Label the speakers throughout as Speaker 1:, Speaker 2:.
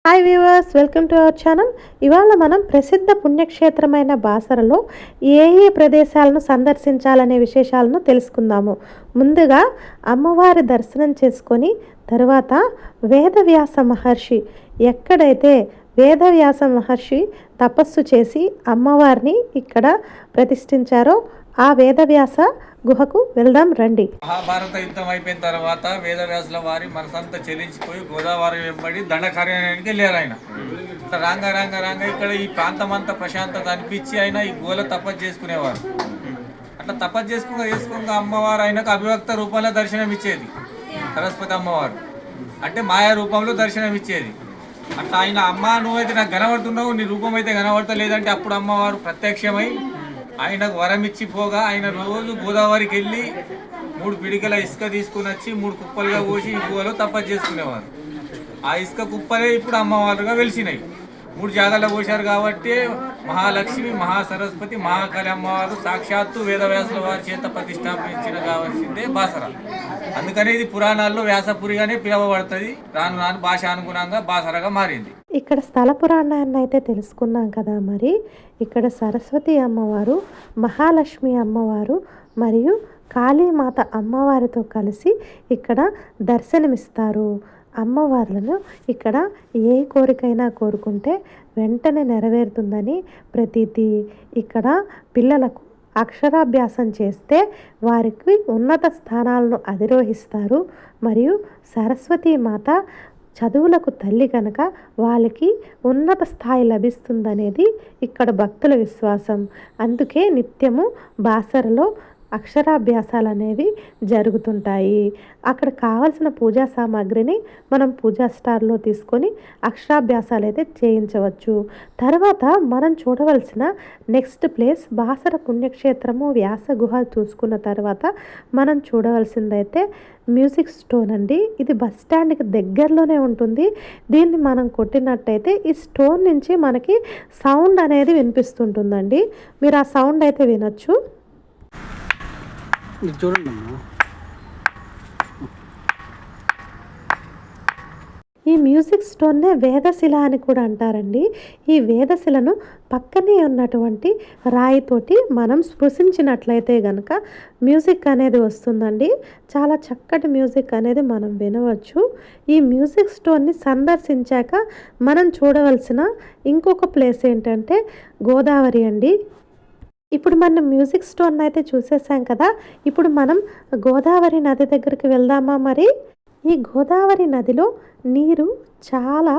Speaker 1: Hi viewers, welcome to our channel. ఇవాళ మనం ప్రసిద్ధ పుణ్యక్షేత్రమైన బాసరలో ఏ ఏ ప్రదేశాలను సందర్శించాలనే విశేషాలను తెలుసుకుందాము. ముందుగా అమ్మవారి దర్శనం చేసుకొని తర్వాత వేదవ్యాస మహర్షి ఎక్కడైతే వేదవ్యాస మహర్షి తపస్సు చేసి అమ్మవారిని ఇక్కడ ప్రతిష్ఠించారో ఆ వేదవ్యాస గుహకు వెళ్దాం రండి.
Speaker 2: మహాభారత యుద్ధం అయిపోయిన తర్వాత వేదవ్యాసుల వారి మనసంతా చెల్లించిపోయి గోదావరి వెంబడి దండకార్యానికి వెళ్ళారు. ఆయన రాంగ రాంగ రాంగ ఇక్కడ ఈ ప్రాంతం అంతా ప్రశాంతత అనిపించి ఆయన ఈ గోల తపస్సు చేసుకునేవారు. అట్లా తపస్సు చేసుకున్న అమ్మవారు ఆయనకు అభివ్యక్త రూపంలో దర్శనం ఇచ్చేది. సరస్వతి అమ్మవారు అంటే మాయా రూపంలో దర్శనం ఇచ్చేది. అట్లా ఆయన అమ్మ నువ్వైతే నాకు కనబడుతున్నావు, నీ రూపం అయితే కనబడతలేదంటే అప్పుడు అమ్మవారు ప్రత్యక్షమై ఆయనకు వరం ఇచ్చిపోగా ఆయన రోజు గోదావరికి వెళ్ళి 3 పిడికల ఇసుక తీసుకుని వచ్చి 3 కుప్పలుగా పోసి ఈ గుహలో తపస్సు చేసుకునేవారు. ఆ ఇసుక కుప్పలే ఇప్పుడు అమ్మవారుగా వెలిసినాయి. 3 జాగాలో పోశారు కాబట్టి మహాలక్ష్మి, మహాసరస్వతి, మహాకాళి అమ్మవారు సాక్షాత్తు వేదవ్యాసుల వారి చేత ప్రతిష్టాపించిన కావాల్సిందే బాసర. అందుకనే ఇది పురాణాల్లో వ్యాసపురిగానే పిలువబడుతుంది. రాను రాను భాష అనుగుణంగా బాసరగా మారింది.
Speaker 1: ఇక్కడ స్థల పురాణాన్ని అయితే తెలుసుకున్నాం కదా. మరి ఇక్కడ సరస్వతి అమ్మవారు, మహాలక్ష్మి అమ్మవారు మరియు కాళీమాత అమ్మవారితో కలిసి ఇక్కడ దర్శనమిస్తారు. అమ్మవార్లను ఇక్కడ ఏ కోరికైనా కోరుకుంటే వెంటనే నెరవేరుతుందని ప్రతీతి. ఇక్కడ పిల్లలకు అక్షరాభ్యాసం చేస్తే వారికి ఉన్నత స్థానాలను అధిరోహిస్తారు. మరియు సరస్వతీమాత చదువులకు తల్లి కనుక వాళ్ళకి ఉన్నత స్థాయి లభిస్తుందనేది ఇక్కడ భక్తుల విశ్వాసం. అందుకే నిత్యము బాసరలో అక్షరాభ్యాసాలు అనేవి జరుగుతుంటాయి. అక్కడ కావలసిన పూజా సామాగ్రిని మనం పూజా స్టార్లో తీసుకొని అక్షరాభ్యాసాలు అయితే చేయించవచ్చు. తర్వాత మనం చూడవలసిన నెక్స్ట్ ప్లేస్ బాసర పుణ్యక్షేత్రము వ్యాస గుహ చూసుకున్న తర్వాత మనం చూడవలసిందైతే మ్యూజిక్ స్టోన్ అండి. ఇది బస్ స్టాండ్కి దగ్గరలోనే ఉంటుంది. దీన్ని మనం కొట్టినట్టయితే ఈ స్టోన్ నుంచి మనకి సౌండ్ అనేది వినిపిస్తుంటుందండి. మీరు ఆ సౌండ్ అయితే వినొచ్చు.
Speaker 3: చూడండి,
Speaker 1: ఈ మ్యూజిక్ స్టోన్నే వేదశిల అని కూడా అంటారండి. ఈ వేదశిలను పక్కనే ఉన్నటువంటి రాయితోటి మనం స్పృశించినట్లయితే కనుక మ్యూజిక్ అనేది వస్తుందండి. చాలా చక్కటి మ్యూజిక్ అనేది మనం వినవచ్చు. ఈ మ్యూజిక్ స్టోన్ని సందర్శించాక మనం చూడవలసిన ఇంకొక ప్లేస్ ఏంటంటే గోదావరి అండి. ఇప్పుడు మనం మ్యూజిక్ స్టోన్ అయితే చూసేసాం కదా. ఇప్పుడు మనం గోదావరి నది దగ్గరికి వెళ్దామా? మరి ఈ గోదావరి నదిలో నీరు చాలా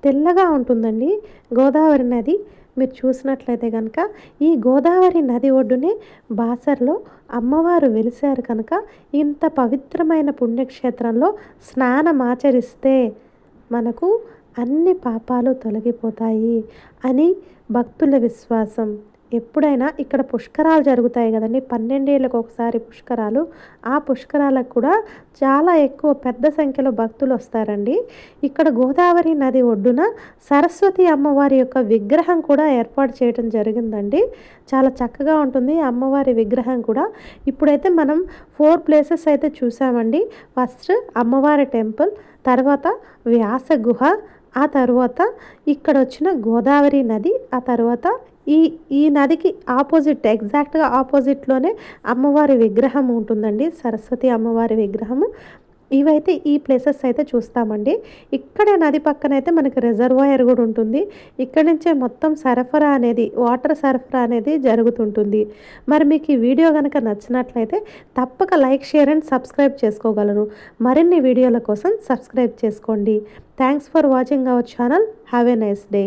Speaker 1: తెల్లగా ఉంటుందండి. గోదావరి నది మీరు చూసినట్లయితే కనుక ఈ గోదావరి నది ఒడ్డునే బాసర్లో అమ్మవారు వెలిశారు కనుక ఇంత పవిత్రమైన పుణ్యక్షేత్రంలో స్నానం ఆచరిస్తే మనకు అన్ని పాపాలు తొలగిపోతాయి అని భక్తుల విశ్వాసం. ఎప్పుడైనా ఇక్కడ పుష్కరాలు జరుగుతాయి కదండి, 12 ఏళ్ళకు ఒకసారి పుష్కరాలు. ఆ పుష్కరాలకు కూడా చాలా ఎక్కువ పెద్ద సంఖ్యలో భక్తులు వస్తారండి. ఇక్కడ గోదావరి నది ఒడ్డున సరస్వతి అమ్మవారి యొక్క విగ్రహం కూడా ఏర్పాటు చేయడం జరిగిందండి. చాలా చక్కగా ఉంటుంది అమ్మవారి విగ్రహం కూడా. ఇప్పుడైతే మనం 4 ప్లేసెస్ అయితే చూసామండి. ఫస్ట్ అమ్మవారి టెంపుల్, తర్వాత వ్యాస గుహ, ఆ తర్వాత ఇక్కడ వచ్చిన గోదావరి నది, ఆ తర్వాత ఈ నదికి ఆపోజిట్ ఎగ్జాక్ట్గా ఆపోజిట్లోనే అమ్మవారి విగ్రహం ఉంటుందండి, సరస్వతి అమ్మవారి విగ్రహము. ఇవైతే ఈ ప్లేసెస్ అయితే చూస్తామండి. ఇక్కడే నది పక్కన అయితే మనకి రిజర్వాయర్ కూడా ఉంటుంది. ఇక్కడి నుంచే మొత్తం సరఫరా అనేది వాటర్ సరఫరా అనేది జరుగుతుంటుంది. మరి మీకు ఈ వీడియో కనుక నచ్చినట్లయితే తప్పక లైక్, షేర్ అండ్ సబ్స్క్రైబ్ చేసుకోగలరు. మరిన్ని వీడియోల కోసం సబ్స్క్రైబ్ చేసుకోండి. Thanks for watching our channel. Have a nice day.